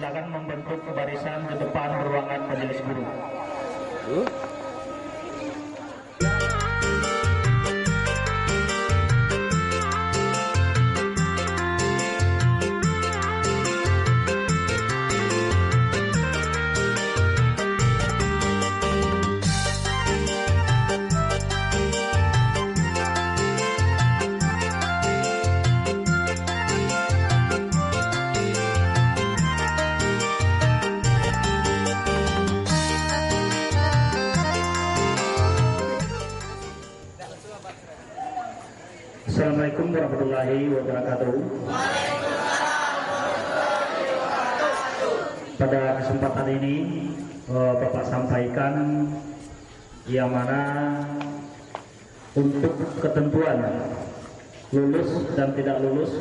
dipersilakan membentuk barisan ke depan ruangan majelis guru. Assalamualaikum warahmatullahi wabarakatuh. Pada kesempatan ini Bapak sampaikan yang mana untuk ketentuan lulus dan tidak lulus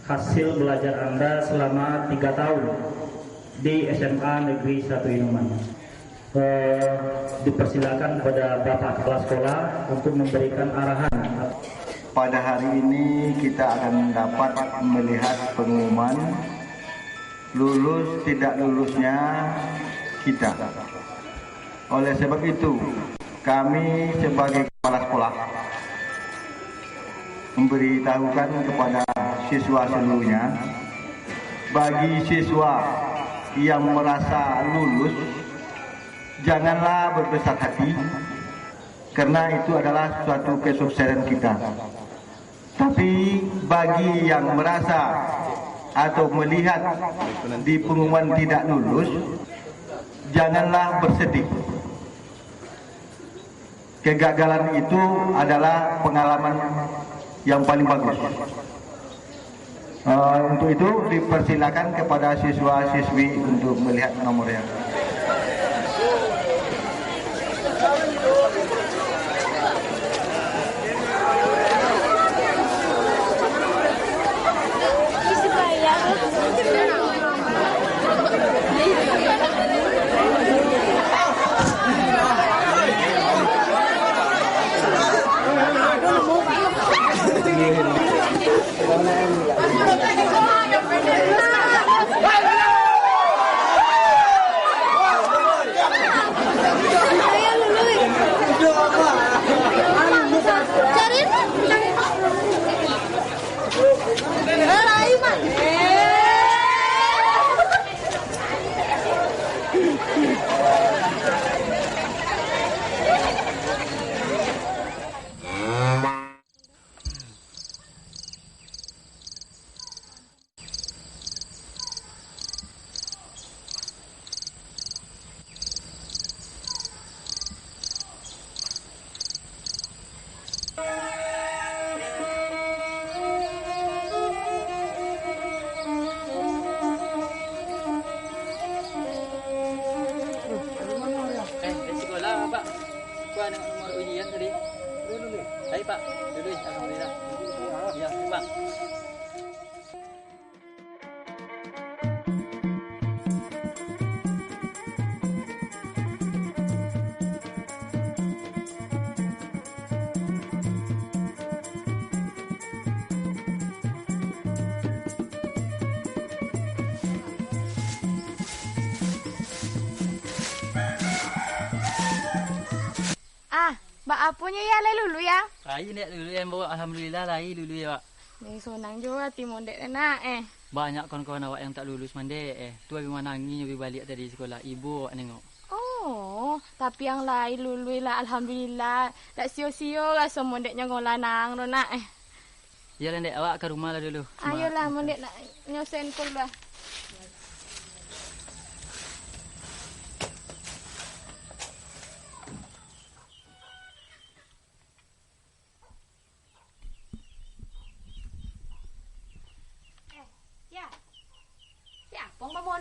hasil belajar Anda selama 3 tahun di SMA Negeri 1 Inuman. Dipersilakan kepada Bapak Kepala Sekolah untuk memberikan arahan. Pada hari ini kita akan dapat melihat pengumuman lulus tidak lulusnya kita. Oleh sebab itu, kami sebagai kepala sekolah memberitahukan kepada siswa seluruhnya, bagi siswa yang merasa lulus, janganlah berbesar hati, karena itu adalah suatu kesuksesan kita. Tapi bagi yang merasa atau melihat di pengumuman tidak lulus, janganlah bersedih. Kegagalan itu adalah pengalaman yang paling bagus. Untuk itu dipersilakan kepada siswa-siswi untuk melihat nomornya. Baik Pak, dulu alhamdulillah. Ya, Pak. Mbak apunya ya lai lulu ya. Lai nek dulu yang bawa alhamdulillah lai dulu ya Pak. Nih sonang juga timon dek nak Banyak kawan-kawan awak yang tak lulus mande tu habis menangis habis balik tadi sekolah. Ibu awak nengok. Oh, tapi yang lain lulu lah alhamdulillah. Tak sio-sio lah semua deknya ngolanang ro nak Ya lah dek awak ke rumah lah dulu. Ayolah mon dek nak nyosen pun lah.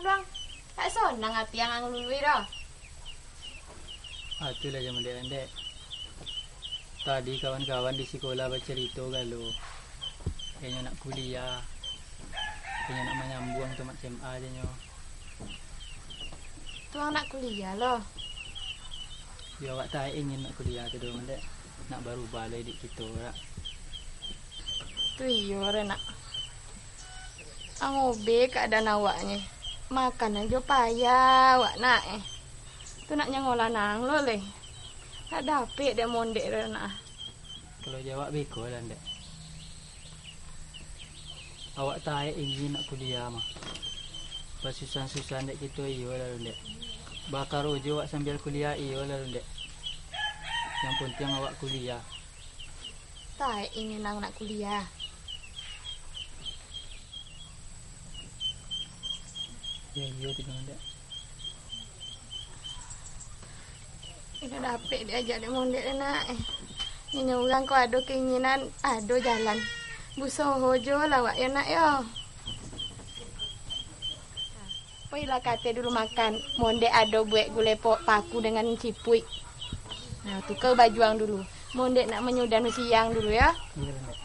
Doang. Tak sonang hati yang ngelului dah. Itulah zaman dek. Tadi kawan-kawan di sekolah bercerita kalau kayaknya nak kuliah. Kayaknya nak menyambung tamat SMA aja nyo. Tuang nak kuliah loh. Ya awak tak ingin nak kuliah tu doang dek. Nak baru balik dik kita rak. Tu iyo nak. Angobe keadaan awaknya. makan aja payah wak nak tu nak ngolah nang lo le. Tak dapet dia mondek dah nak. Kalau jawab beko lah ndek. Awak tak ingin nak kuliah mah. Pas susah-susah ndek kita iyo lah ndek. Bakar rojo awak sambil kuliah iyo lah ndek. Yang penting awak kuliah. Tak ingin nang nak kuliah. Ya iyo tidak ndek. Kita dapet diajak dia mondek dah nak. Ini orang kau ada keinginan, ada jalan. Busoho jo lah wak ya nak ya. Pergilah kata dulu makan. Mondek ada buat gulai paku dengan cipui. Nah, tukar baju ang dulu. Mondek nak menyudan siang dulu ya. Iya ndek.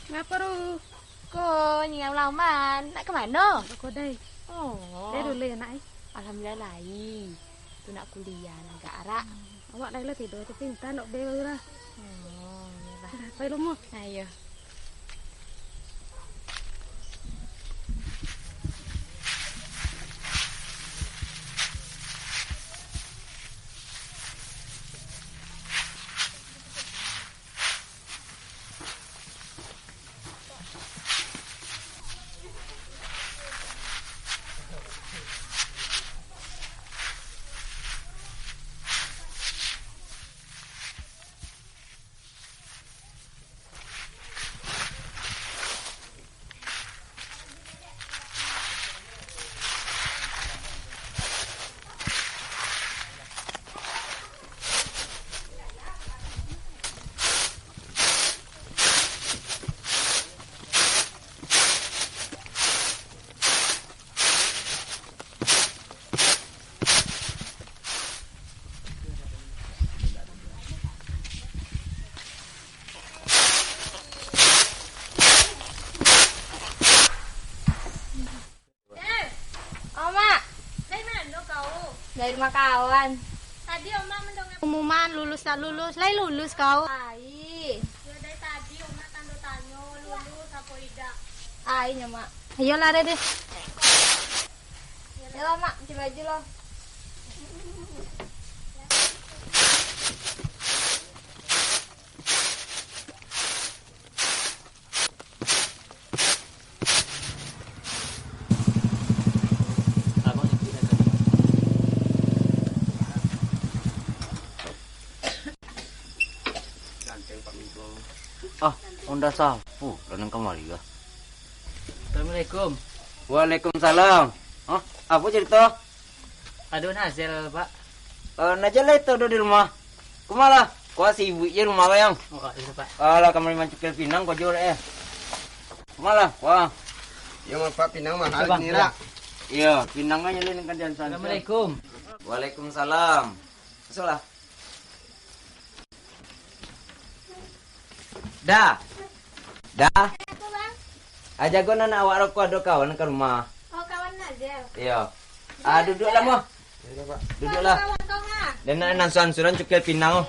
Ngapa ru? Kau nyingau laman. Nak ke mana? Kau đây. Oh. Đây dulu ya nak. Alhamdulillah lain. Tu nak kuliah negara. Awak đây là tidur tu pintar nak bel lah. Oh, yalah. Pai lu mo. Ayo. Dari rumah kawan. Tadi Oma mendongeng Pengumuman lulus tak lulus, lai lulus kau. Ai. Ya dari tadi Oma tanda tanya lulus apa tidak. Ai nya mak. Ayo lah deh. Ya lah mak, cuci baju lo. Abang ikut aja. Ah, onda sapu dan kemari ya. Assalamualaikum. Waalaikumsalam. Ah, apa cerita? Aduh Nazel pak. Najala itu ada di rumah. Kumalah, kau sibuk je rumah bayang. Oh itu pak. Kalau kamu mencukil pinang kau jual Kumalah, wah. Yang Pak Pinang mahal Bang, ni lah. Iya, pinangnya nyelin kan jangan santai. Assalamualaikum. Waalaikumsalam. Masuklah. Dah. Dah. Aja gua nana awak rokok ada kawan ke rumah. Oh kawan Nazel. Iya. Ah, duduklah mo. Duduklah. Kawan kau ngah. Dan nak ansuran cukil pinang.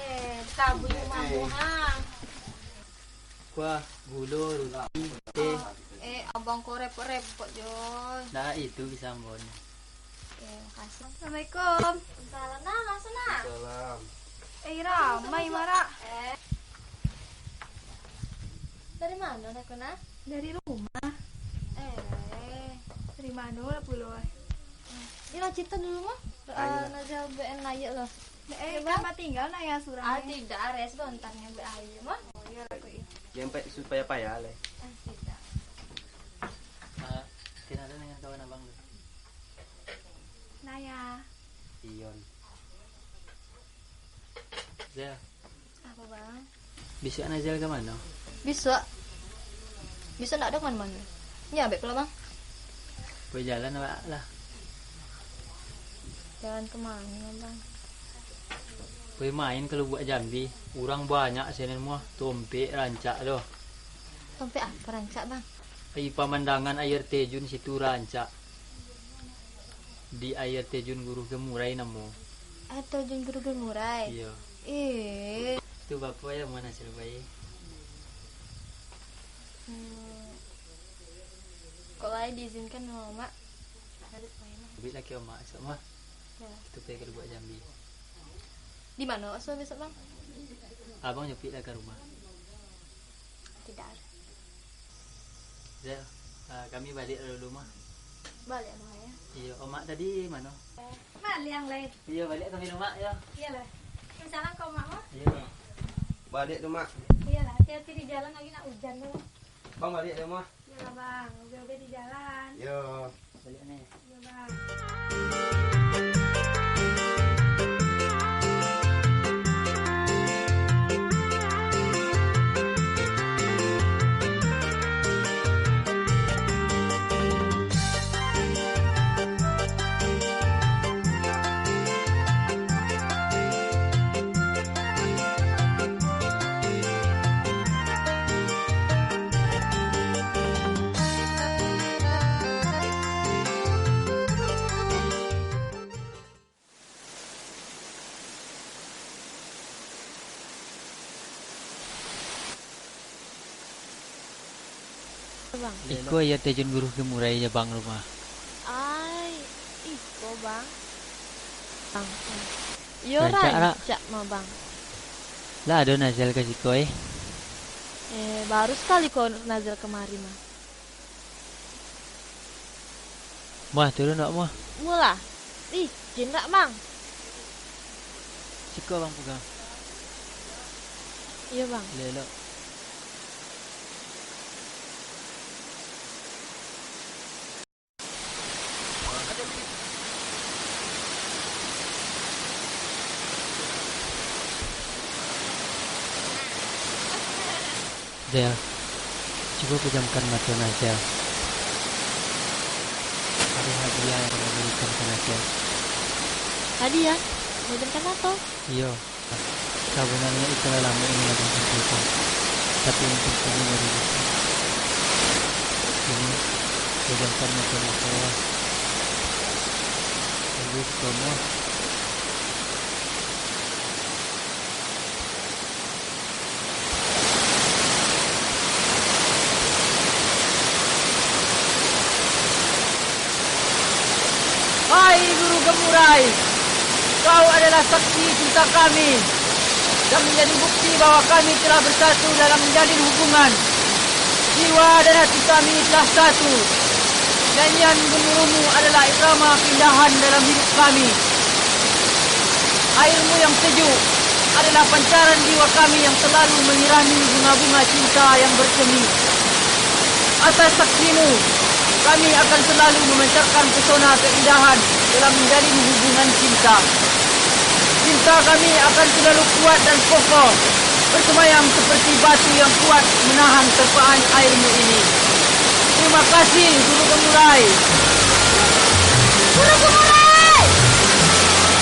Tabu mampu ha. Kuah gulur. Teh. Abang kau repot-repot Joy. Nah itu bisa ambon. Makasih. Assalamualaikum. Salam nah langsung nah. Salam. Ramai Mara. Dari mana nak kena? Dari rumah. Dari mana lah pulau. Dia nak cerita dulu mah. Nazel BN layak loh. Tempat tinggal nak ya surang. Ah tidak, res bentarnya BN mah. Oh iya aku. Sampai supaya payah le. Tidak. Kenalan dengan kawan abang tu. Naya. Iyon. Zel. Apa bang? Bisa Nazel ke mana? Bisa. Bisa nak ada mana-mana. Ya, baik pula bang. Boleh jalan awak lah. Jalan kemana bang? Pergi main ke Lubuk Jambi. Orang banyak sini semua. Tompek, rancak doh. Sampai apa rancak bang? Pemandangan air terjun situ rancak. Di air terjun Guru Gemurai namo. Air terjun Guru Gemurai. Iya. Itu bapak yang mana Surabaya? Kalau ayah diizinkan sama mak, harus main. Lebih lagi sama sama. Ya. Kita pergi ke Lubuk Jambi. Di mana so besok bang? Abang nyepi lah ke rumah. Tidak ada. Ya, kami balik dulu mah. Balik bang ya. Iya, omak tadi mana? Balik yang lain. Iya, balik kami rumah ya. Iyalah. Misalnya kau mak mah? Iya. Balik rumah. Iyalah. Hati-hati di jalan lagi nak hujan tuh. Bang balik rumah. Iyalah bang. Udah di jalan. Yo. Balik nih. Iya bang. Bang. Iko ya terjun Guru Gemurai ya bang rumah. Ay, iko bang. Bang. Yo Rancak, Ra. rancak mah bang. Lah ada Nazal ke siko Baru sekali kau nazar kemari mah. Mah turun nak mah. Mula. Ih, jendak bang. Siko bang pegang. Iya bang. Lelo. Zel, coba pejamkan mata Nazel. Ada hadiah yang diberikan ke Nazel. Hadiah? Mau berikan apa? Iya, sebenarnya itu lama ini lagi kumpulkan, tapi untuk kami baru bisa. Ini pejamkan mata Nazel. Bagus kamu. Hai Guru Gemurai, kau adalah saksi cinta kami dan menjadi bukti bahwa kami telah bersatu dalam menjalin hubungan. Jiwa dan hati kami telah satu. Nyanyian gemuruhmu adalah irama keindahan dalam hidup kami. Airmu yang sejuk adalah pancaran jiwa kami yang selalu menyirami bunga-bunga cinta yang bersemi. Atas saksimu, kami akan selalu memancarkan pesona keindahan dalam menjalin hubungan cinta. Cinta kami akan selalu kuat dan kokoh, bersemayam seperti batu yang kuat menahan terpaan airmu ini. Terima kasih Guru Gemurai. Guru Gemurai!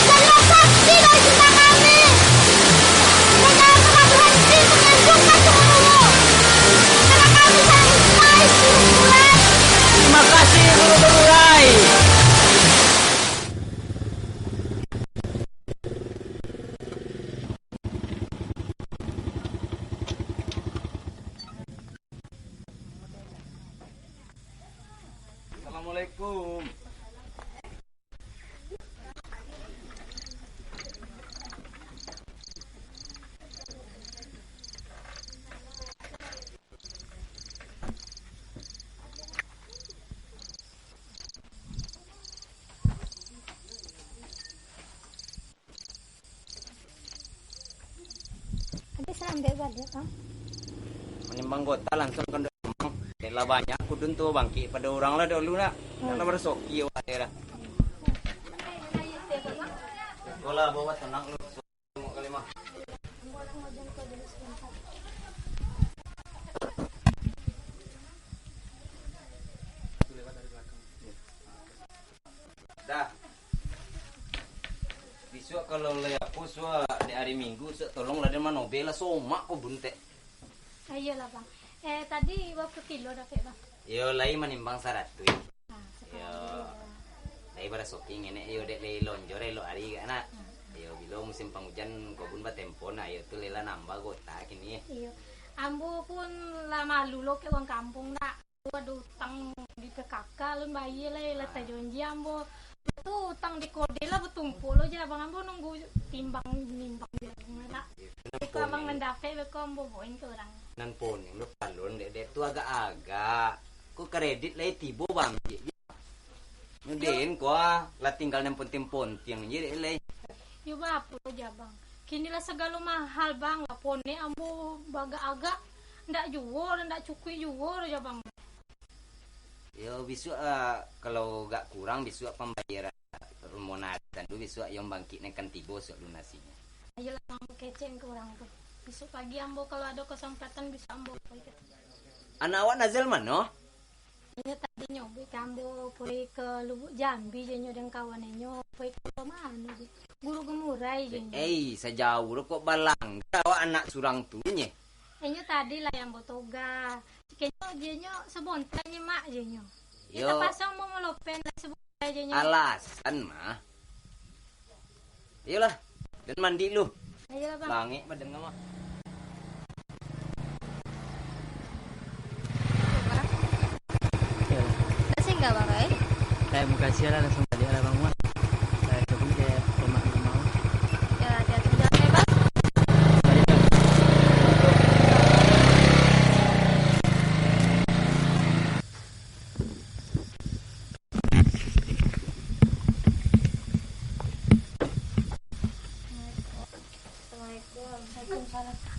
Jadilah saksi dari cinta kami. Dan jangan pernah berhenti menyanjungkan gemuruhmu. Karena kami saling mencintai Guru Gemurai. Terima kasih Guru Gemurai. Assalamualaikum. Ada sampai balik bang. Menimbang kota langsung ke Demang. Kela banyak kudun tuh bangki pada orang lah dulu lah. Karena bersoki wae lah. Sekolah bawa tenang lu. Mau kali mah. Dah. besok kalau le aku di hari Minggu tolong lah dia manobela somak ko bunte. Ayolah bang. Tadi berapa kilo dapat bang? Yo lai manimbang 100. Sekarang Yo. ya. Lai bara soking ini yo dek lai lonjor lo ari kana. Yo bilo musim penghujan kobun ba tempo na yo tu lela nambah gota kini. Iya. Ambo pun lah malu lo ke orang kampung nak. Aduh utang di PKK lu bayi lah tajonji ambo. Itu utang di kode lah bertumpuk lo aja bang ambo nunggu timbang dia nak. Jika abang mendapat beko ambo boin ke orang. Nan poning lo palon dek tu agak-agak. Ku kredit lai tibo bang. Ngedein ko lah tinggal yang ponting-ponting jadi lai. Yo apa aja bang. Kini lah segala mahal bang. Lapone ambo agak-agak ndak jual ndak cukup jual aja bang. Yo besok kalau gak kurang besok pembayaran rumonan dulu besok yang bangkit naikkan tibo sok lunasinya. Ayolah bang kecen ke orang tuh. Besok pagi ambo kalau ada kesempatan bisa ambo pergi. Anak awak Nazal mana? Ini tadi nyobi ambo pergi ke Lubuk Jambi je nyo dengan kawannya nyo pergi ke mana je. Guru Gemurai je nyo. Sejauh lo kok balang. Awak anak surang tu nye. Nyo tadi lah yang botoga. Kayaknya je nyo sebontai mak je nyo. Yo. Kita pasang mau melopen lah sebontai je nyo. Alasan mah. Iyalah, dan mandi lu. Ayolah bang. Langit badan kamu. Kasih enggak bang? Saya mau kasih lah langsung balik lah bang Muat. Saya kebun ke rumah mau. Ya hati-hati jalan ya bang.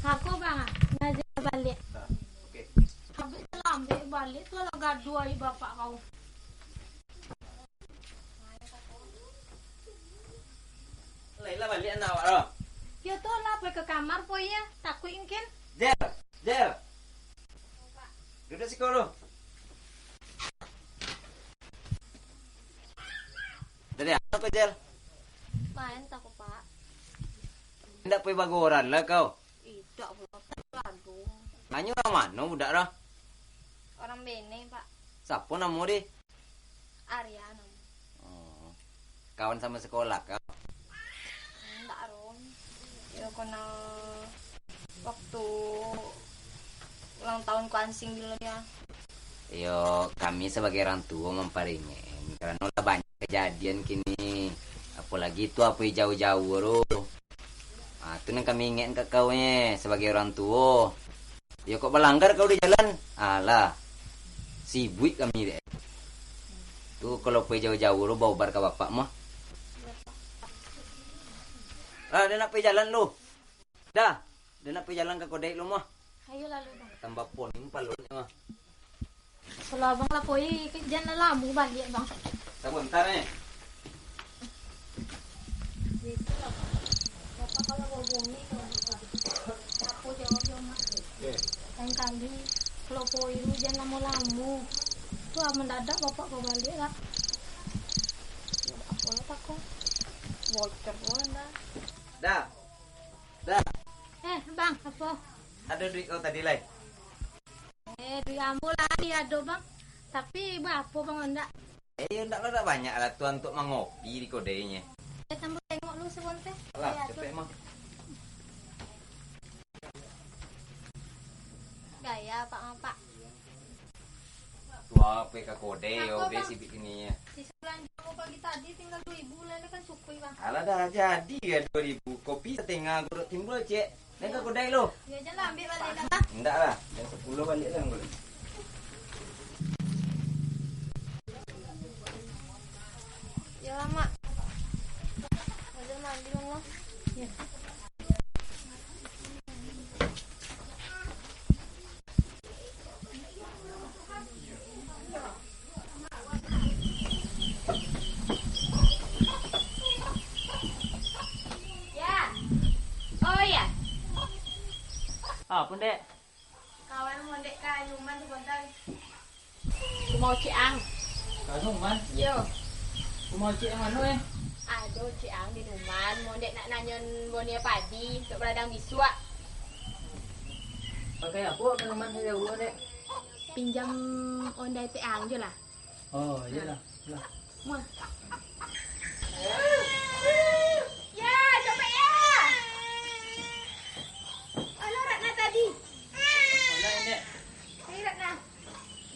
Aku bang ngajak balik. Oke. Habis lambe balik tu lah gaduh ai bapak kau. Laila balik anak awak lo. Ya tu lah pergi ke kamar pun ya. Takut ingkin. Jel. Duduk sekolah. Dari apa Jel? Main takut pak. Hendak pergi bagoran lah kau. Tidak pula aduh. Nanya orang mana budak dah? Orang Bene pak. Siapa nama dia? Ariana. Oh. Kawan sama sekolah kau. Enggak rom. Ya kena waktu ulang tahun kuansing dulu dia. Yo, kami sebagai orang tua memperingin karena lah banyak kejadian kini. Apalagi itu apa jauh-jauh ro. Itu yang kami ingin ke kau sebagai orang tua. Ya kok melanggar kau di jalan? Alah, sibuk kami deh. Tuh kalau pergi jauh-jauh ro bawa bar ke bapak mah. Dia nak pergi jalan lu. Dah, dia nak pergi jalan ke kodek lu mah. Ayo lalu bang. Tambah poning palunnya mah. Kalau abang lah pergi jangan lamu balik bang. Sebentar Gitu lah bang. Bapak kalau ngomongin aku jawab mak. Lain kali kalau pergi jangan lamu. Tuh mendadak bapak kau balik lah. Ya apa lah takut. Bocor pun dah. Dah. Bang apa? Ada duit kau tadi lai. Duit ambo lah dia ada bang. Tapi berapa bang enggak? Enggak lah banyak lah tuan untuk mengopi di kodenya. Sambil tengok lu sebentar. Alah, cepet mah. Gaya pak. Tua PK kode yo Apa, Bang? besi bikinnya. Sisa belanja aku pagi tadi tinggal 2.000 lah kan cukup bang. Alah dah jadi ya 2000 kopi setengah gurut timbul cek. Nek ke kodai lo. Ya jangan ambil balik dah lah. Enggak lah, jam 10 balik lah boleh. Ya mak. Ada mandi bang lah. Ya. Oh ya. Apa dek? Kawan mau dek kayuman sebentar. Mau ciang. Kau man? Yo. Mau cik yang mana Aduh, Cik Ang di rumah. Mau dek nak nanyon bonia padi untuk beladang bisua. Pakai apa minuman saya jauh dek? Pinjam ondai Cik Ang je lah. Oh, iyalah. Lah. Muah. Ya, cepet ya. Halo Ratna tadi. Mana ini? Hei Ratna.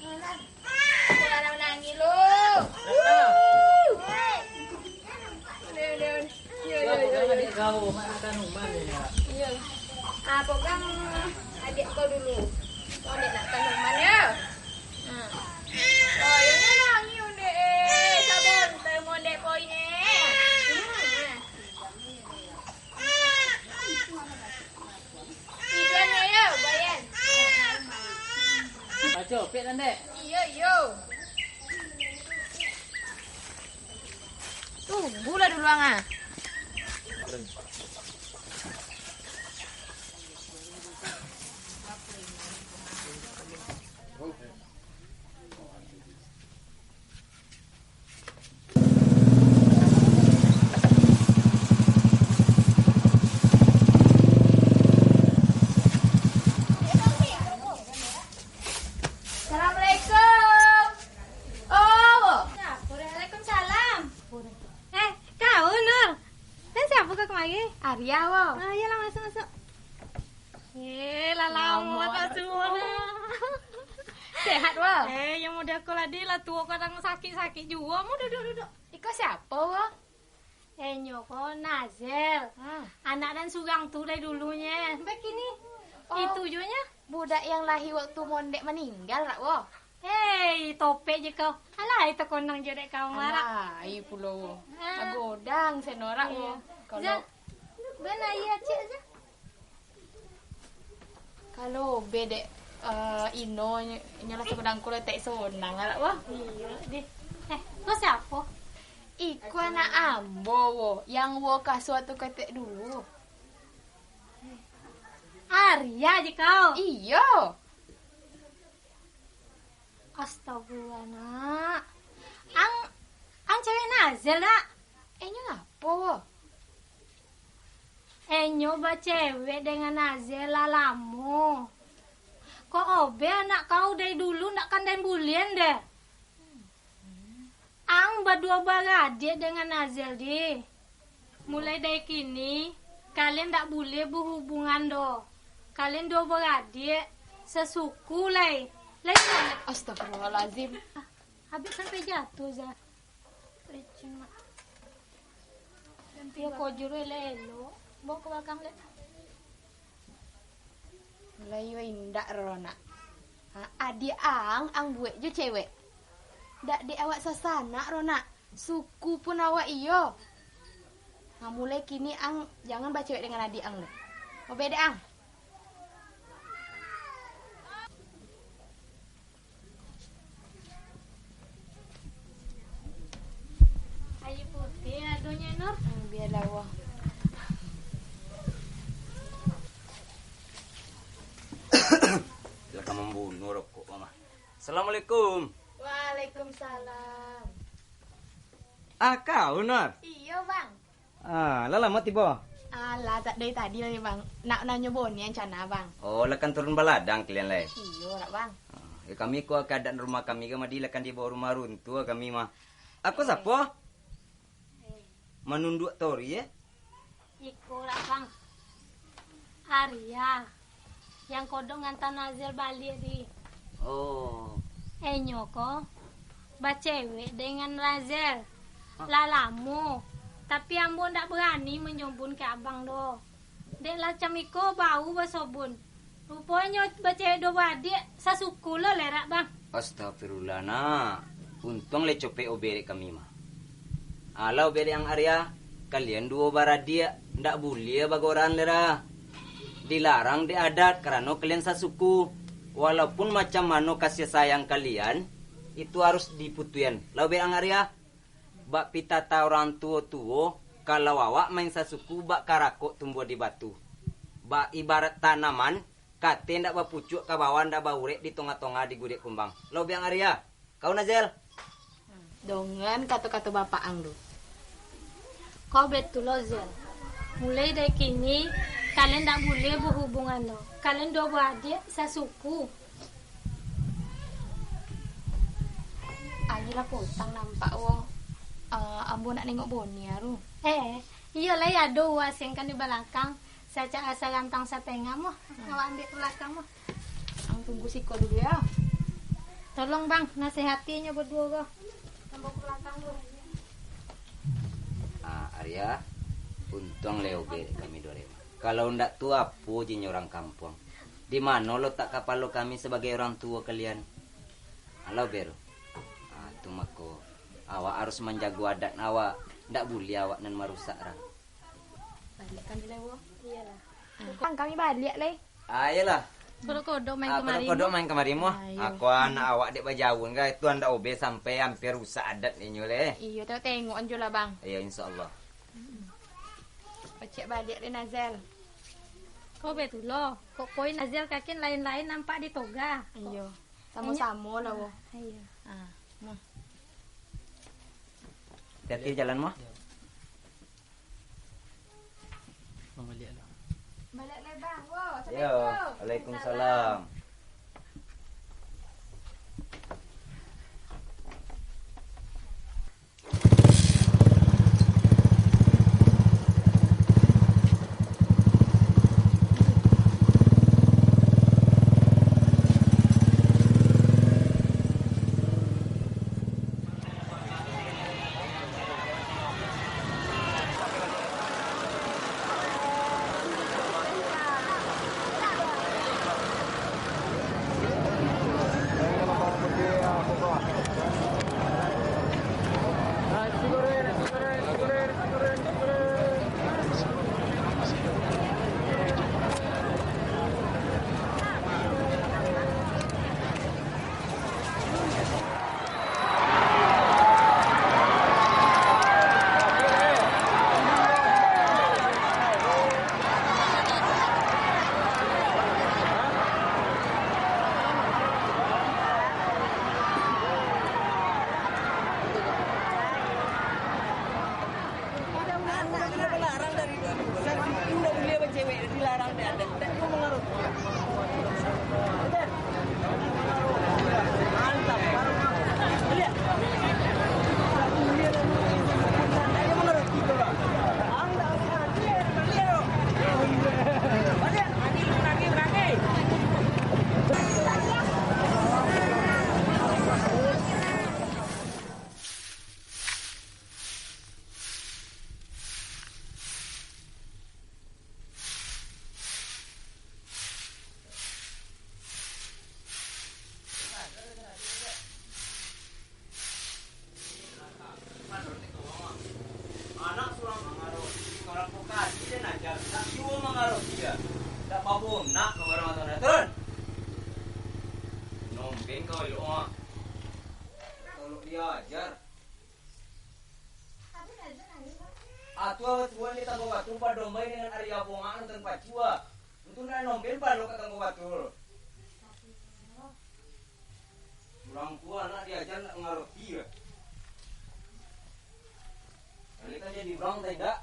Alah. Jangan menangis lu. Ya, pegang adik kau, makan rumah ni ya. Iya. Ah, pegang adik kau dulu. Kau dek nak tanaman ya. Oh, yang ni nangis undek. Sabun temu dek poin ni. Iduan ya, bayan. Baca, pet dan dek. Iya, yo. Tunggulah dulu Anga. Assalamualaikum. Oh, Waalaikumsalam. Kau Nur. Dan siapa kau kemari? Arya, wo. Iyalah masuk. Lama tak semua. Sehat, wo. Yang muda kau lah dia lah tua kadang sakit juga. Mau duduk. Iko siapa, wo? Nyoko Nazel. Anak dan Sugang tu dari dulunya. Begini. Oh. Itu juanya. Budak yang lahir waktu mondek meninggal, rak, wo. Topek je kau. Alah, itu konang je dek kau marah. Alah, iya pula, wo. Agodang senorak, wo. Kalau Benar ya, cik aja. kalau bedek Ino nyala sepedang kulo tak sonang, rak, wo. Iya, deh. Kau siapa? Iku anak ambo, wo. Yang wo kasuatu ketek dulu. Arya je kau. Iyo. Astagfirullah, nak. Ang cewek Nazel, nak. Enyo apa, wo? Nyoba cewek dengan Nazel lalamu. Kok obe anak kau dari dulu nak kandang bulian deh. Ang berdua beradik dengan Nazel di. Mulai dari kini kalian tak boleh berhubungan doh. Kalian dua beradik sesuku lai. Astagfirullahalazim. Habis sampai jatuh Zah. Cuma. Dia kau juru lelo. Bawa ke belakang le. Melayu indak rona. Adik ang buat je cewek. Dak di awak sasana rona. Suku pun awak iyo. Mulai kini ang jangan baca cewek dengan adik ang le. Oh beda ang. Ayu putih adonya Nur. Biarlah wah. Silakan membunuh rokok, Mama. Assalamualaikum. Waalaikumsalam. Kau, Nur. Iyo bang. Lah lama tiba. Alah tak dari tadi lah bang. Nak nanya boni yang cana bang. Oh, lekan turun baladang kalian le. Iyo rak bang. Ya kami ku keadaan rumah kami ke madi lekan di bawah rumah runtuh kami mah. Aku siapa? Menunduk tori ya? Iko lah bang. Arya. Yang kodong ngantar Nazel balik di. Oh. Nyoko. Bacewek dengan Nazel. Lalamu. Tapi ambo ndak berani menyombun ke abang do. Dek lacam iko bau basobun. Rupanya bacewek do badik sasuku lo lerak bang. Astagfirullah nak. Untung le cope obere kami mah. Alau obere yang Arya. Kalian dua baradia ndak boleh bagoran lera. Dilarang di adat karena kalian sasuku. Walaupun macam mana kasih sayang kalian, itu harus diputuyan. Lalu yang Arya, bak pitata orang tua-tua, kalau awak main sasuku bak karakok tumbuh di batu. Bak ibarat tanaman, kate ndak bapucuk ke bawah ndak baurek di tengah-tengah di gudek kumbang. Lalu yang Arya, kau Nazel? Dengan kata-kata bapak ang do. Kau betul loh Zel. Mulai dari kini kalian tak boleh berhubungan loh. Kalian dua beradik sesuku. Ayolah potang nampak wo. Ambo nak nengok Boni aru. Iyalah ya dua asingkan di belakang. Saya cak asa gantang setengah mah. Ngawak ambil ke belakang mah. Ang tunggu siko dulu ya. Tolong bang, nasihatinya berdua kok. Tambah ke belakang lu. Arya, untung leobe kami dorema. Kalau ndak tua apa jinya orang kampung. Di mana lo tak kapal lo kami sebagai orang tua kalian? Halo Bero. Tu mako. Awak harus menjaga adat awak. Ndak boleh awak nan merusak orang. Balikkan di lewo. Iyalah. Bang kami balik le. Ayolah. Kodok-kodok main kemari. Kodok main kemari mu. Ayo. Aku anak awak dek bajawun kan. Itu anda obe sampai hampir rusak adat ni nyole. Iya, tengok anjo lah bang. Ya insyaallah. Cek balik le Nazel. Kau betul loh. Kok poin Azil kakin lain-lain nampak di toga. Iya. Sama-sama lah wo. Iya. Hati-hati jalan mu. Bang balik lah. Balik le bang. Wo, Yo, Waalaikumsalam. Nak ke orang tuan turun. Nombeng kau lu ah. Kalau dia ajar. Atu awat buan di tanggo batu padomai dengan Arya Bongan dan Pacua. Untuk nak nombeng palo ke tanggo batu. Orang tua anak diajar nak ngerti ya. Kita jadi orang tidak.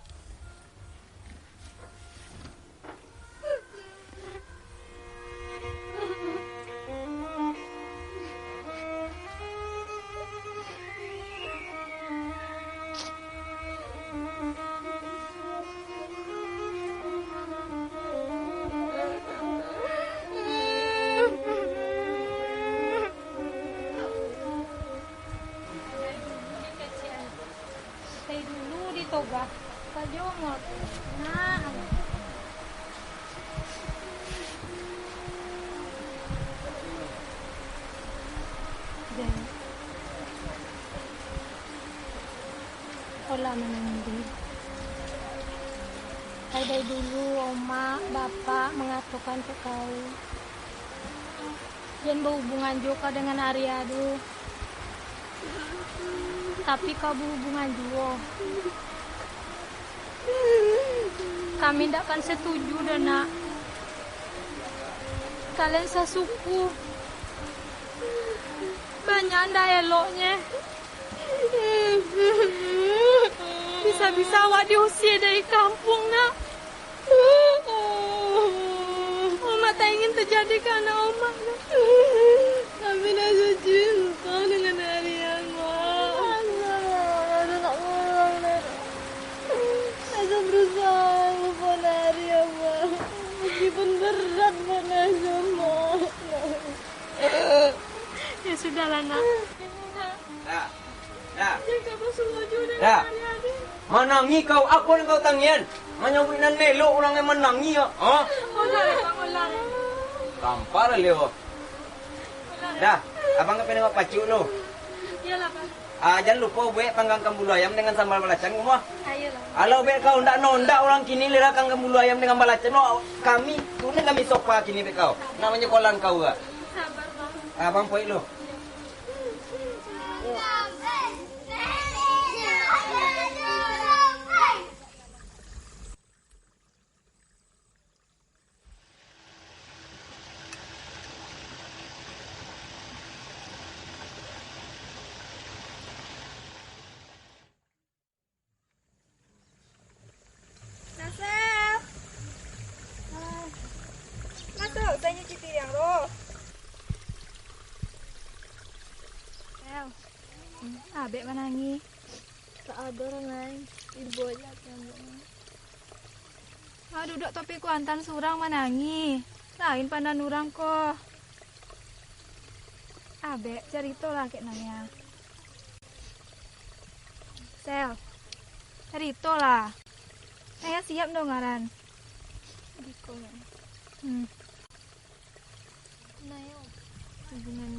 Toga, kajongot. Nah, dan olah menunggu. Dari dulu oma, bapak mengatakan ke kau, jangan berhubungan juga dengan Aryadu. Tapi kau berhubungan juga. Kami tidak akan setuju dan nak. Kalian sesuku. Banyak anda eloknya. bisa awak diusir dari kampung, nak. Oma tak ingin terjadi karena Oma, nak. Tapi Nasa cinta dengan Aryan, Mak. Nasa tak pulang, nak. Nasa berusaha lupa Aryan, Mak. Meskipun berat buat Nasa, Mak. Ya sudahlah, nak. Dah. Jaga bersetuju dengan Dah. adik-adik. Menangi kau, apa yang kau tangian? Menyawinan melok orang yang menangi ya. Ha? Ulang. Kampar leo. Dah, abang ke penengok pacuk lo. Iyalah, Pak. Jangan lupa buat panggang bulu ayam dengan sambal belacan rumah. Ayolah. Kalau bet kau ndak nondak orang kini lera kangkang bulu ayam dengan belacan. No, kami tunen kami sopa kini bet kau. Namanya kolan kau ga. Sabar, Pak. Abang poin lo. Nasel. Masuk, saya nyuci piring lo. Sel. Abek menangi. Tak ada orang lain. Ibu aja yang duduk topi kuantan surang menangi. Lain pandan orang kok. Abek cerita lah kayak nanya. Sel. Cerita lah. Saya siap dong ngaran. Diko ya. Nayo. Hubungan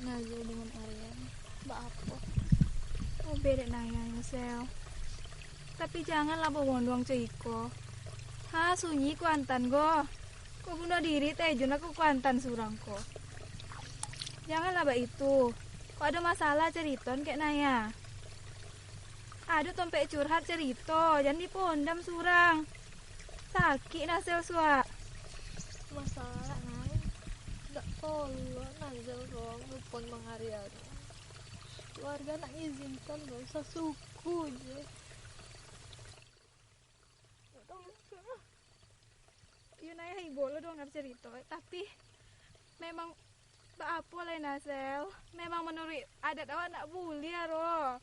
Nazil dengan Aryan. Mbak apa? Oh beda naya Sel. Tapi janganlah bawa doang Ciko. Sunyi kuantan go. Kau bunuh diri tejun aku kuantan surang ko. Janganlah mbak itu. Kok ada masalah ceriton kayak naya. Aduh tompek curhat cerita, jangan dipondam surang. Sakit Nasel suak. Masalah naik. Tak tolong Nasel dong, lupon mengarian. Keluarga nak izinkan gak usah suku je. Iya naya ibu lo dong nggak cerita, tapi memang apa lah Nasel. Memang menurut adat awak nak bully ro.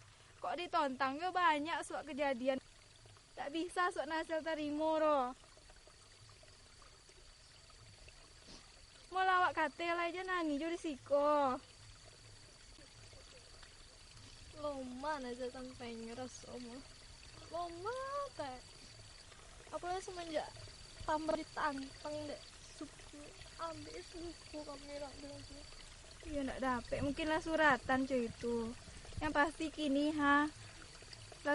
Kok ditontang ya banyak soal kejadian. Tak bisa soal Nasel terima ro. Mau lawak katel aja nani jadi siko. Loma Nasel sampai ngeras oma. Loma teh. Apalagi semenjak tambah ditantang dek suku. Ambil suku kamera bilang tu. Iya nak dapet. Mungkinlah suratan cuy itu. Yang pasti kini lah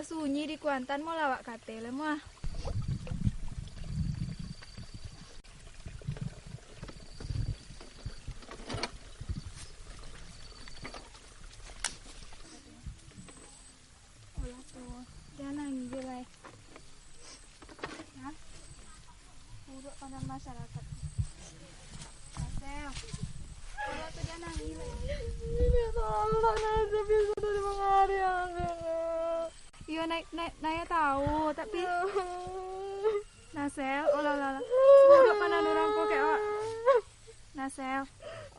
sunyi di Kuantan mau lawak katel mah. Olah tuh, jangan nangis lah. Ya, buruk pada masyarakat. Asel, olah tuh jangan nangis lah. Ini tolong Nasel bisa dari mengari iya Naya tahu tapi Nasel olah buruk pada orang kok kayak Nasel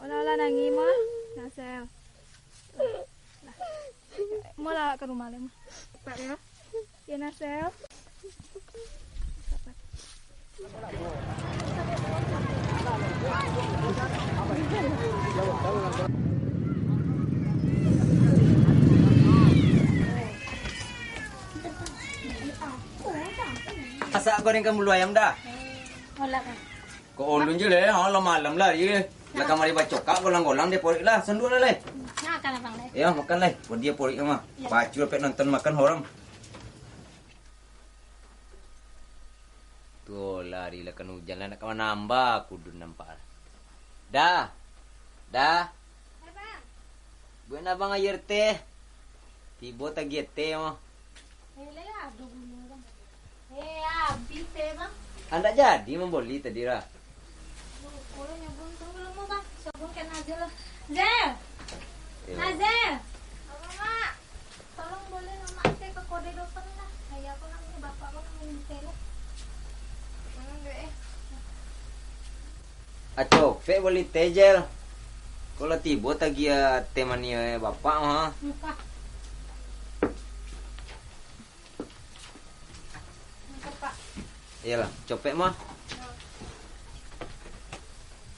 olah nangis mah Nasel mau lah ke rumah lem Pak ya Nasel Masak goreng kan bulu ayam dah. olah kan Kau ulun je leh, ha malam lah ye. Lah kamari bacokak golang-golang dia porik lah, senduk lah leh. nah kan abang leh Ya makan leh, buat dia porik mah. Bacu dapat nonton makan orang. Tuh lari lah kan hujan lah nak kawan nambah kudu nampak. Dah. Buat abang air teh. Tiba tak giat teh mah. habis teh bang Anda jadi membeli tadi lah. Kalau nyabun tunggu lama bang sabun kan aja lah Zel Nazel apa mak tolong boleh mama saya ke kode dokter lah kayak Acopek boleh tejel. Kalau tiba tagi temania bapak ha. Iyalah, copek mah.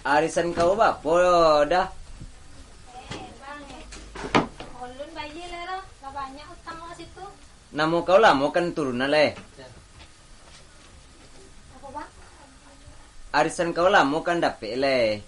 Arisan kau bapak dah. Ulun bayi lero, banyak utang lo situ. Namo kau lah, mau kan turunan leh. Apa bang? Arisan kau lah, mau kan dapet leh.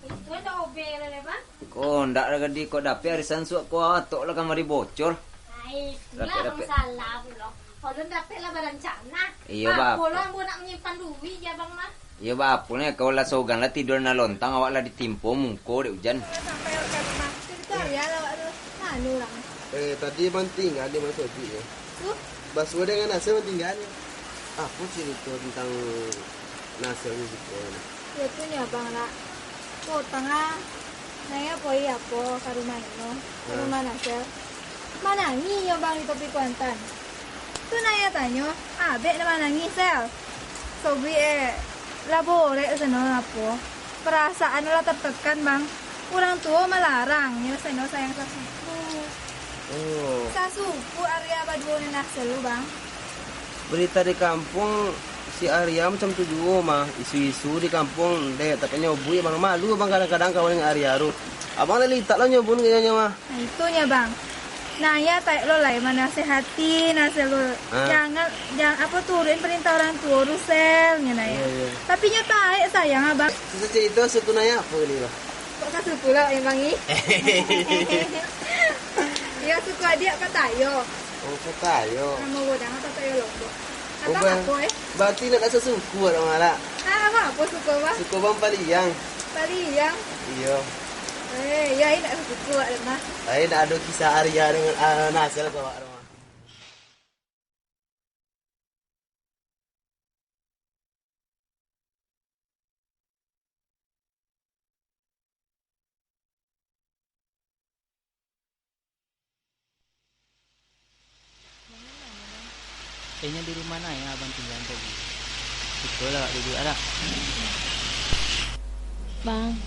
Itu ada OB lele bang. Kau ndak ada di kau dapet arisan suak kau atok lah kamari bocor. Ay, itulah Dapet. bang salah pulau. Ulun dapet lah berencana. Iya, Bang. Pulau yang nak menyimpan duit ya bang mah. Ya bapaknya kau lah sogan lah tidur na lontang awak lah ditimpo mungko dek hujan. Sampai ke rumah. Cerita ya lo anu orang. Tadi bang tinggal di Mas Odi ya. Tuh, Baswe dengan Nasir bang tinggal. Apa cerita tentang Nasir ni gitu? ya tuh nya bang lah. Oh, tengah nanya poi apa ke rumah ini, ke rumah Nasir. Mana ni ya bang di tepi Kuantan? Tuh nanya tanya, abek mana ni sel? Sobi lah boleh sana apa? Perasaan lah tertekan bang. Orang tua melarang, ya sana sayang sasuku. Oh, Sasuku Arya Baduo ni Nasir lu bang. berita di kampung si Arya macam tu juga mah. Isu-isu di kampung deh tak nyobui bang malu bang kadang-kadang kawan dengan Arya ru. Abang dah lihat lah nyobun kayaknya mah. Nah itunya bang. Nah ya tak lo lah menasehati Nasir lu. Jangan apa turunin perintah orang tua ruselnya nah ya. Iya. Tapi nyata sayang abang. Susah cerita suku naya apa ini lah? Kok kasih pula yang bang ini? Ya suku adik kata yo. Oh, kata yo. Nama bodang atau tayo lombok. Oh, Apa bang. apa Berarti nak rasa suku orang malah. Apa suku bang? Suku bang Paliang. Tadi yang Iya. ya ini nak suku ada mah. Saya nak ada kisah Arya dengan Nasir kau rumah. Kayaknya di rumah Naya abang tinggal tadi. Betul lah duduk ada. Bang,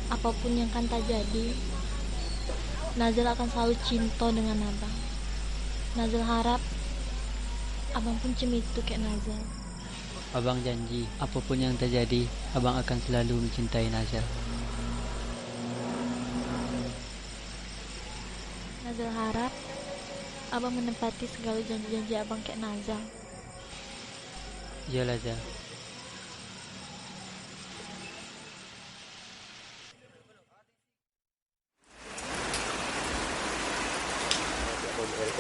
apapun yang akan terjadi, Nazil akan selalu cinta dengan abang. Nazil harap abang pun cemitu kayak Nazil. Abang janji, apapun yang terjadi, abang akan selalu mencintai Nazil. Nazil harap abang menepati segala janji-janji abang kayak Nazil. Iyalah Zal.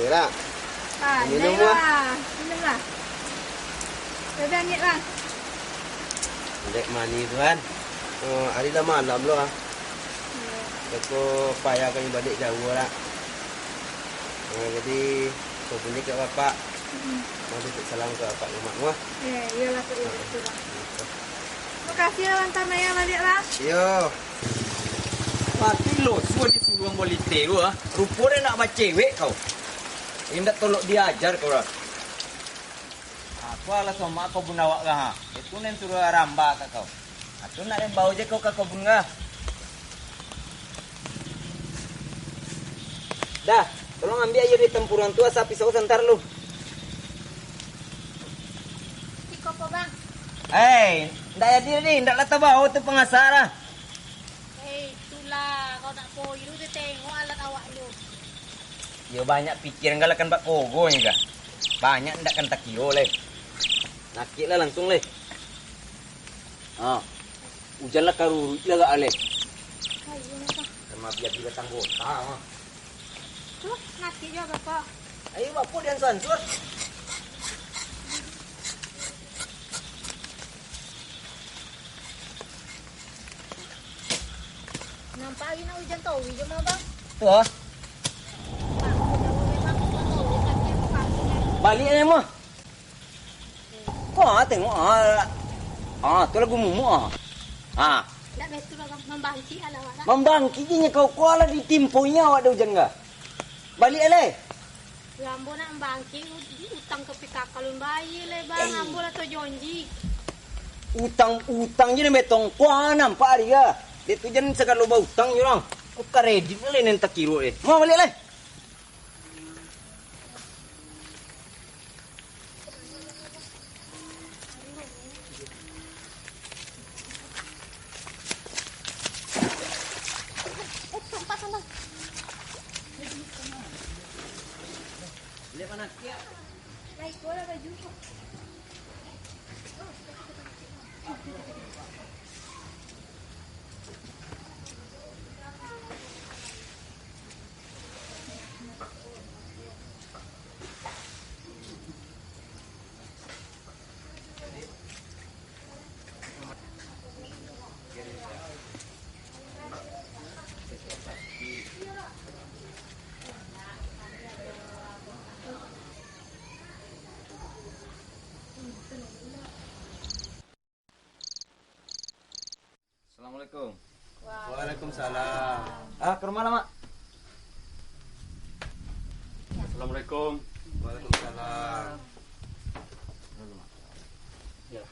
Lah. Minum lah. Minum lah. Bebe angit lah. Dek mani tuan. Oh, hari dah malam lo ah. Aku payah kami balik jauh lah. Jadi aku punya ke bapak. Mau titip salam ke bapak mak gua. Ya, iyalah tu itu lah. Terima kasih lah lantar Naya balik lah. Yo. Mati lo, semua disuruh boleh teru ah. Rupanya nak baca cewek kau. Indak tolok diajar kau lah. Aku ala sama kau bun awak kah? Itu nen suruh ramba ke kau. Aku nak yang bau je kau ke kau bun kah? Dah, tolong ambil aja di tempuran tua sapi pisau sentar lu. Iko po bang. Ndak jadi ni, ndak lata bau tu pengasar ah. Itulah kau nak poyo tu tengok alat awak lu. Yo banyak pikir enggak kan Pak Kogo ni kah? Banyak ndak kan takio leh. Nakik lah langsung leh. Hujan lah karurut lah gak leh. Sama biar dia datang kota. Tuh, nasi juga bapak. Ayo bapak dan sansur. Nampak lagi nak hujan tahu je mah bang. Tuh ah. Balik ni mah. Kau tengok tu lagu mumu Tak betul bang membangkit ala awak. Membangkitnya kau kuala ditimpunya awak ada hujan enggak? Balik leh. Lambo nak membangkit utang ke PKK kalun bayi le bang. Ambo lah tu jonji. utang je betong kuah nampak dia. Dia tu jangan sekali lupa utang je orang. Kau kredit le nen tak kira le. Mau balik le. Lihat mana? Ya. Naik bola baju. Assalamualaikum. Waalaikumsalam. Ke rumah lah, Mak. Assalamualaikum. Waalaikumsalam. Ya.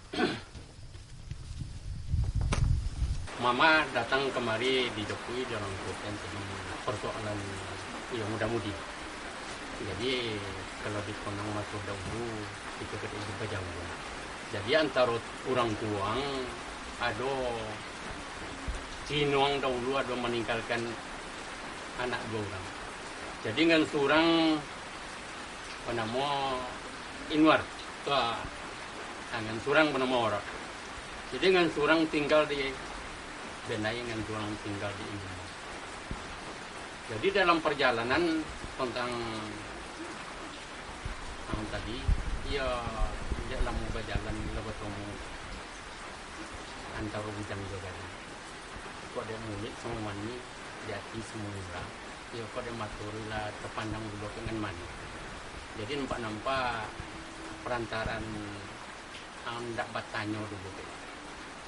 Mama datang kemari di Jokowi dalam konteks persoalan yang muda-mudi. Jadi kalau di Konang masuk dahulu itu kita jumpa jauh. Jadi antara orang tuang ada Cinuang dahulu ada meninggalkan anak dua orang. Jadi dengan seorang bernama Inwar, dengan seorang bernama Orang. Jadi dengan seorang tinggal di Benai, dengan seorang tinggal di Indonesia. Jadi dalam perjalanan tentang tadi, ia dalam berjalan lewat antara bujang juga. Kok dia mulik sama mani jati semula ya kok dia maturilah terpandang dulu dengan mani jadi nampak perantaran hendak bertanya dulu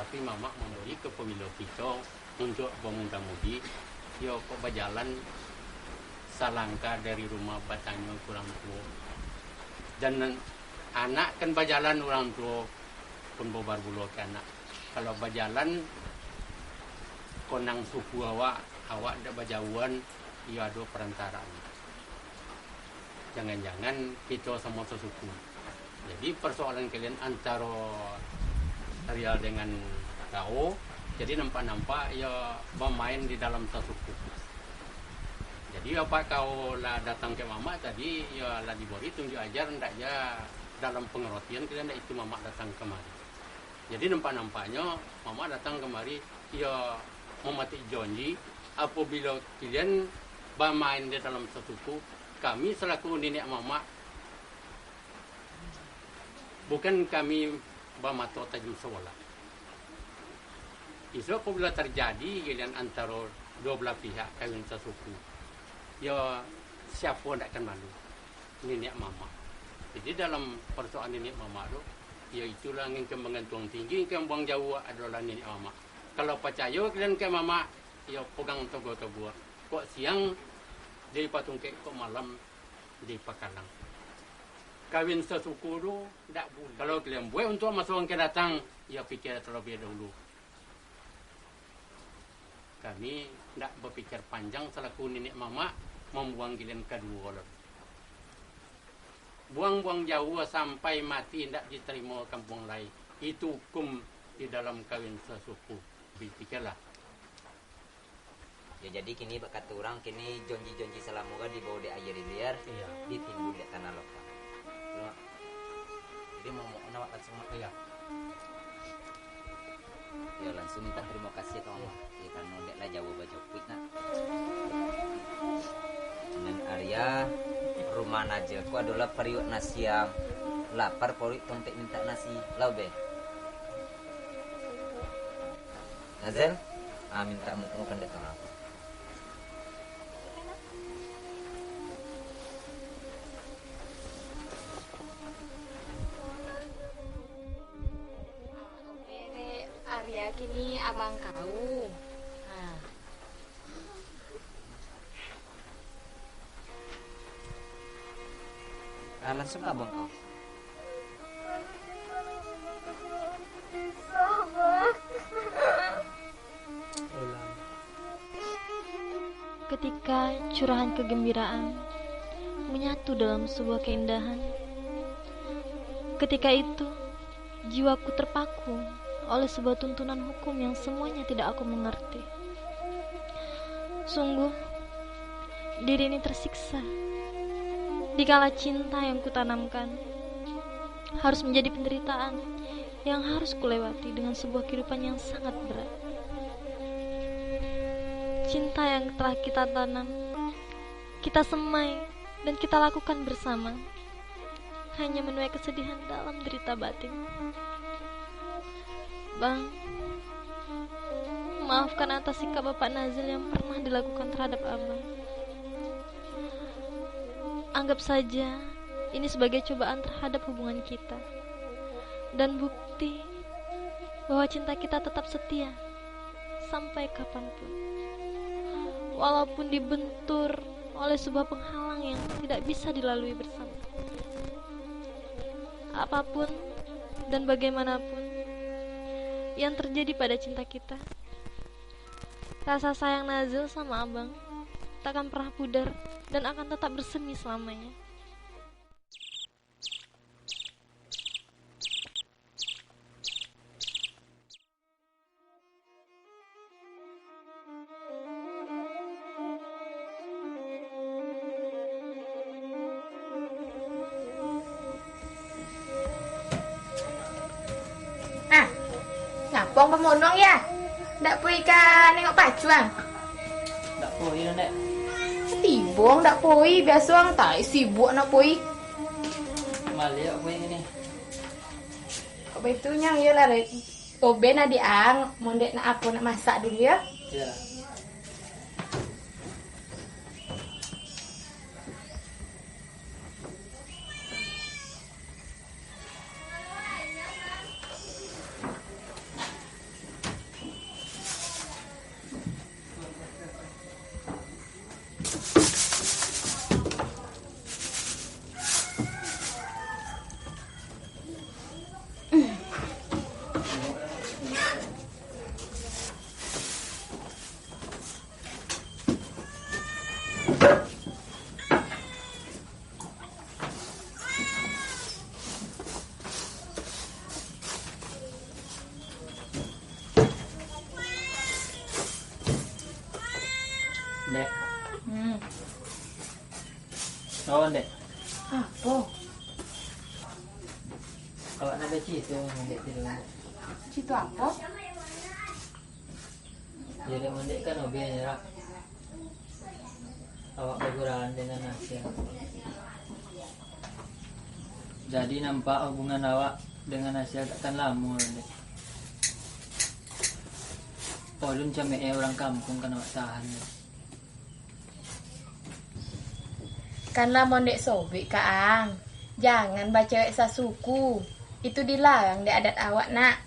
tapi mama memberi ke pemilu kita untuk pemuda-mudi ya kok berjalan salangkah dari rumah bertanya kurang tua dan anak kan berjalan orang tua pun bobar bulu ke anak kalau berjalan konang suku awak ada bajauan ia ada perantaraan jangan-jangan kita sama sesuku jadi persoalan kalian antara Arial dengan kau jadi nampak-nampak ya bermain di dalam sesuku jadi apa kau lah datang ke mama tadi ya lah diberi tunjuk ajar hendaknya dalam pengertian kalian itu mama datang kemari jadi nampak-nampaknya mama datang kemari ya memati janji apabila kalian bermain di dalam sesuku kami selaku nenek mama bukan kami bermata tajam seolah isu apabila terjadi kalian antara dua belah pihak kawin sesuku ya siapa tidak akan malu nenek mama jadi dalam persoalan nenek mama itu ya itulah yang mengantung tinggi yang buang jauh adalah nenek mama kalau percaya kalian ke mama, ya pegang togo-togo. Kok siang di Patungke, kok malam di Pakalang. Kawin sesuku itu tidak boleh. Kalau kalian buat untuk masa orang datang, ya pikir terlebih dahulu. Kami tidak berpikir panjang selaku nenek mama membuang kalian kedua. Buang-buang jauh sampai mati tidak diterima kampung lain. Itu hukum di dalam kawin sesuku. Pikirlah. Ya jadi kini bakat orang kini jonji-jonji selamuga di bawah di air liar iya. Ditimbun di tanah lokal. Jadi mau nawak semua ya. Ya langsung minta terima kasih ke mama. Ya karena ndek lah jauh baju pit nak. Dan Arya rumah aja ku adalah periuk nasi yang lapar pori tompek minta nasi lau be. Nazel, minta mau kan datang apa? Arya kini abang kau. Langsung abang kau. ketika curahan kegembiraan menyatu dalam sebuah keindahan. Ketika itu, jiwaku terpaku oleh sebuah tuntunan hukum yang semuanya tidak aku mengerti. Sungguh, diri ini tersiksa dikala cinta yang kutanamkan harus menjadi penderitaan yang harus kulewati dengan sebuah kehidupan yang sangat berat. Cinta yang telah kita tanam, kita semai, dan kita lakukan bersama hanya menuai kesedihan dalam derita batin. Bang, maafkan atas sikap Bapak Nazil yang pernah dilakukan terhadap Abang. Anggap saja ini sebagai cobaan terhadap hubungan kita dan bukti bahwa cinta kita tetap setia sampai kapanpun, walaupun dibentur oleh sebuah penghalang yang tidak bisa dilalui bersama. Apapun dan bagaimanapun yang terjadi pada cinta kita, rasa sayang Nazil sama Abang takkan pernah pudar dan akan tetap bersemi selamanya. Ngapong pemonong ya? Ndak pui kan nengok pacuan? Ndak pui Dek. Tibong ndak pui, biasa orang tai sibuk nak pui. Mali aku ini. Kok betunya ya lah. Obe na diang, mondek nak aku nak masak dulu ya. Ya. Dek. Kawan Dek. Apa? Awak nak baca itu Dek tidur. Citu apa? Jadi Dek kan hobi nyerak. Awak bergurauan dengan Nasya. Jadi nampak hubungan awak dengan Nasya takkan lama Dek. Polun camik orang kampung kan awak tahan. Kanlah mondek sobik kaang. Jangan baca cewek sasuku. Itu dilarang di adat awak nak.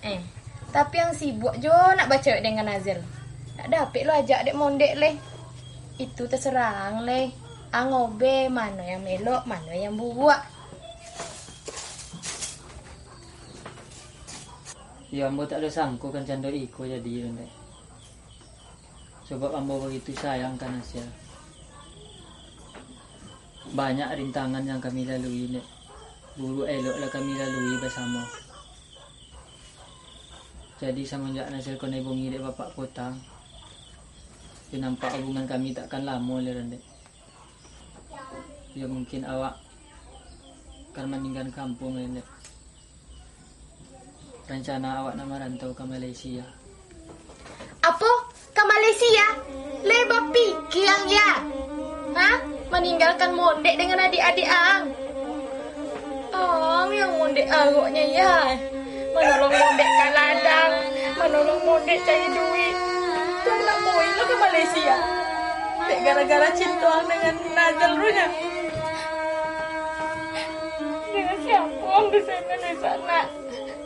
Tapi yang sibuk jo nak baca cewek dengan Nazil. Tak dapet lo ajak dek mondek leh. Itu terserang leh. Angobe mana yang melok, mana yang buat. Ya ambo tak ada sangko kan cando iko jadi Dek. Sebab ambo begitu sayang kan Nasya. Banyak rintangan yang kami lalui Dek. Buru eloklah kami lalui bersama. Jadi semenjak Nasir kena bungi dek bapak potang, dia nampak hubungan kami takkan lama le Dek. Ya mungkin awak akan meninggalkan kampung Dek. Rencana awak nak merantau ke Malaysia. Apa? Ke Malaysia? Lebih pikir yang ya? Hah? Meninggalkan mondek dengan adik-adik ang. Yang mondek aroknya ya. Menolong mondek kan ladang, menolong mondek cari duit. Tuan nak boy lo ke Malaysia. Dek gara-gara cinta dengan Nazil runya. Dengan siapa orang di sana?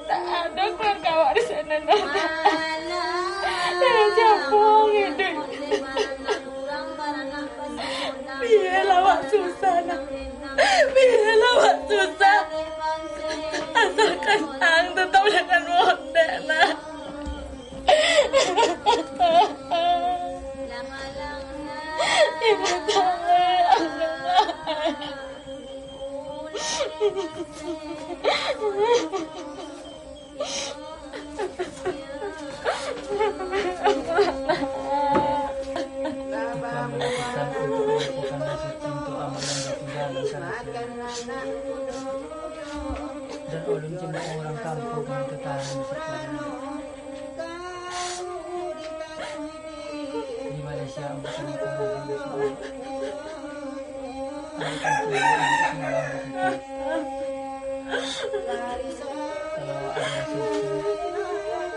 Tak ada keluarga awak di sana. Dengan siapa orang hidup? Biarlah awak susah nak. Biarlah awak susah. Asalkan ang tetap jangan mondek nak. Ibu Kita melakukan rasa cinta amalan batu jalan dan ulun cuma orang kampung yang ketahan sekarang di Malaysia bukan di kampung kalau ada susu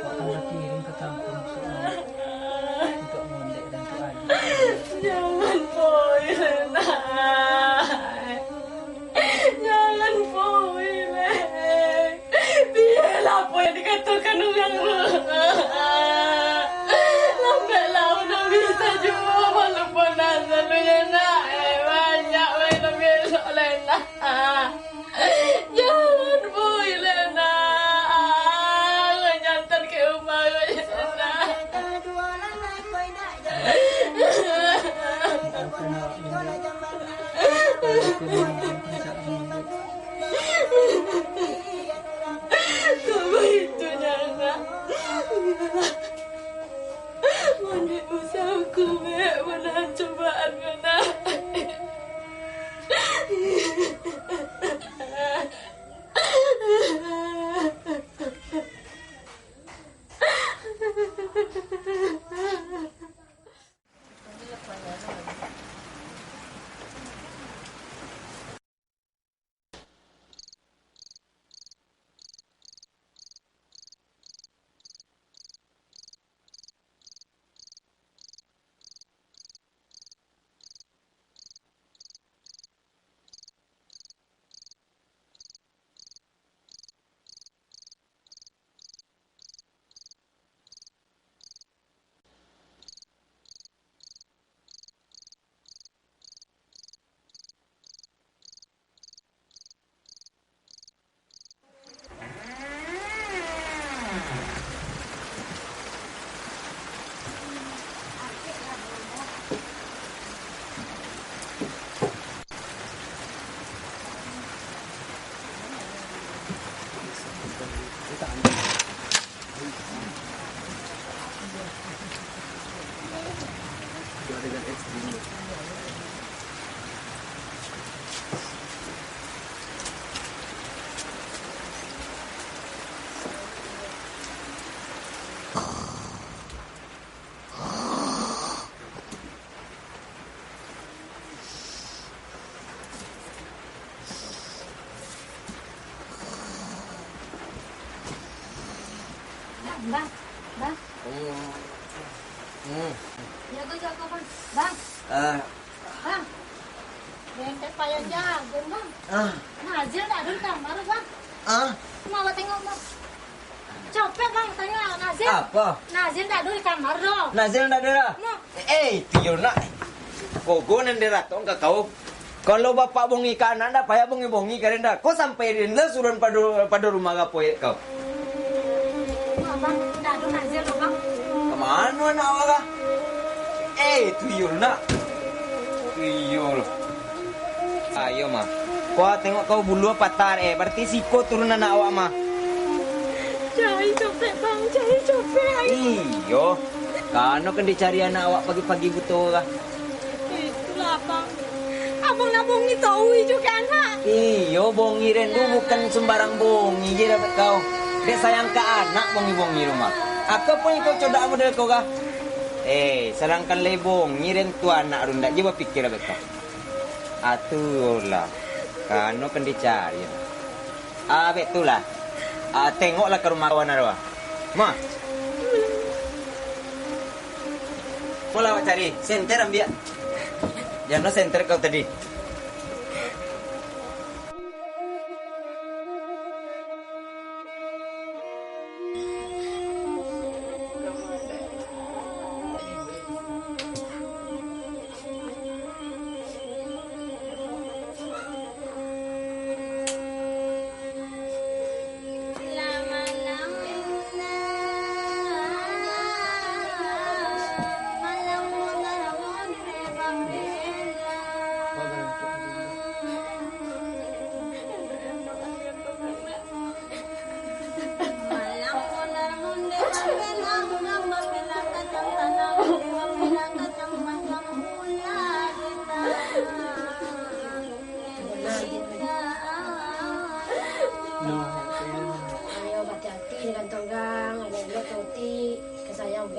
akan berkirim ke kampung untuk mondek dan untuk adik. Jangan boy, Lena. Jangan boy, Lena. Biarlah apa yang dikatakan orang lambat laun dah bisa jumpa walaupun nasa lu Lena. Banyak Lena besok Lena. Jangan boy, Lena. Nyantan ke rumah Lena. Kamu itu jangan. Mandi usahaku menahan cobaan menahan. Bang, bang. Jago bang. Bang. Bang. Bengkel payah jago bang. Nazil tak ada di kamar bang. Mau tengok bang. Copet bang, tanya Nazil. Apa? Nazil tak ada di kamar dong. Nazil tak ada. Tiyo nak. Kogo nanti ratong ke kau. Kalau bapak bongi kanan dah payah bongi karena kau sampai rinda surun pada rumah kau kau. Bang, tak ada Nazil loh bang. Kemana nak awak? Tuyul nak. Tuyul. Ayo mah. Kau tengok kau bulu patah berarti siko turun anak awak mah. Cari copet bang, cari copet. Iyo. Kano kan dicari anak awak pagi-pagi butuh lah. Itulah bang. Abang nak bongi tahu juga anak. Iyo bongi rendu bukan sembarang bongi je dapat kau. Dia sayang ke anak bongi-bongi rumah. Apa pun kau coba model kau kah? Sedangkan le bongi rentu anak runda je berpikir dapat kau. Atulah. Kano kan dicari. Betulah. Tengoklah ke rumah kawan arwah. Ma. Kau lawat cari. Senter ambil. Jangan senter kau tadi.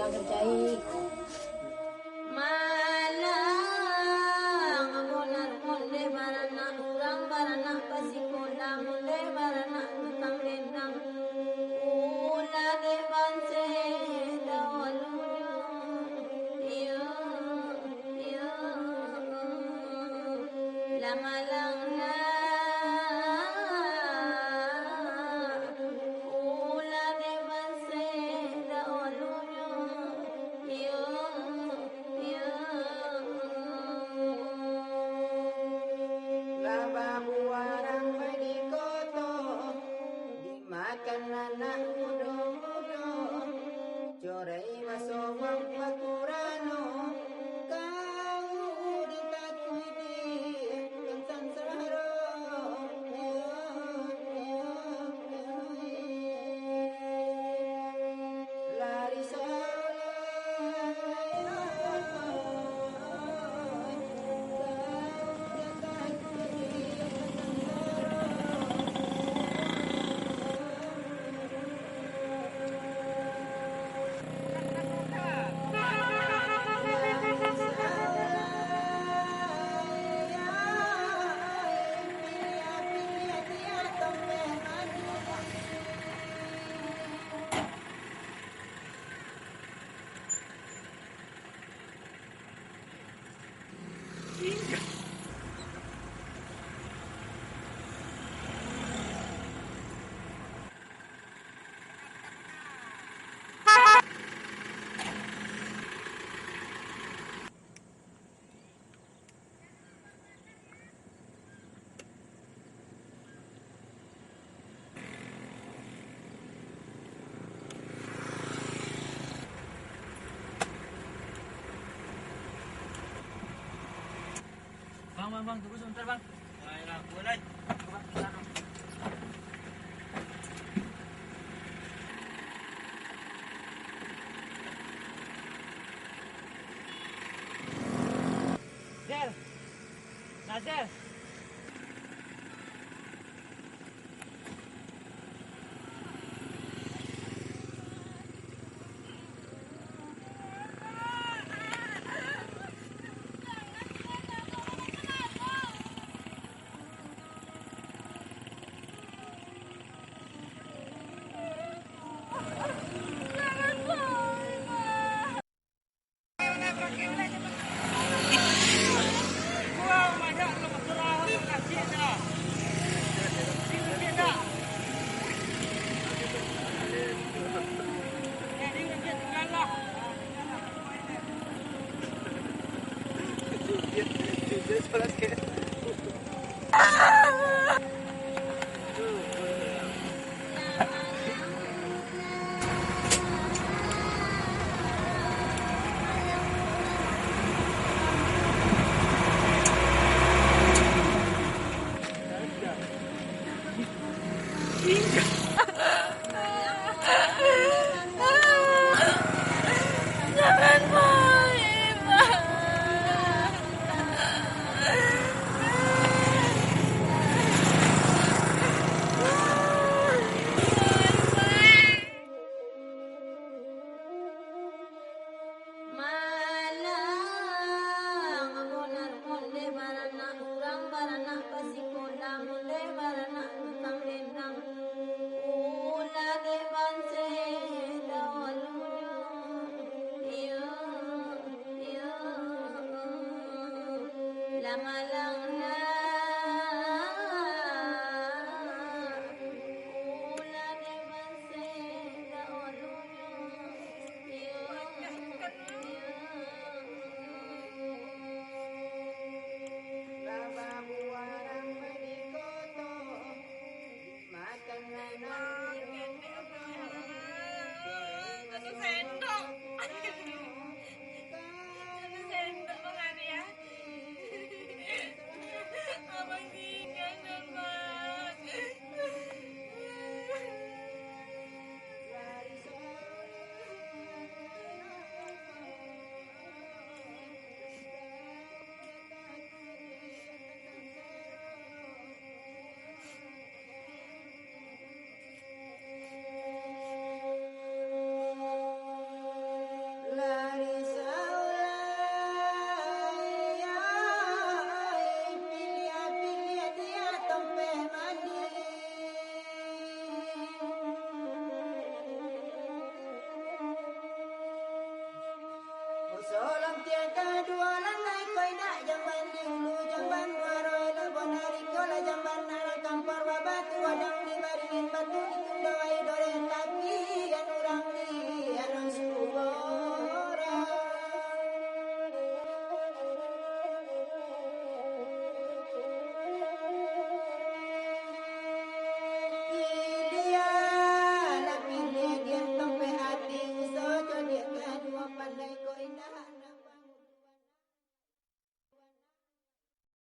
pulang kerjai. Malang monar monde baranak urang baranak pasikondang monde baranak tutang dendang ula de banse dawalunya ya ya lamalang na ula de banse dawalunya ya ya Labamu orang pergi koto dimakan anak muda-muda corai masuk pakurano kau ditakui di sansara lari Bang, tunggu sebentar bang. Baiklah, boleh.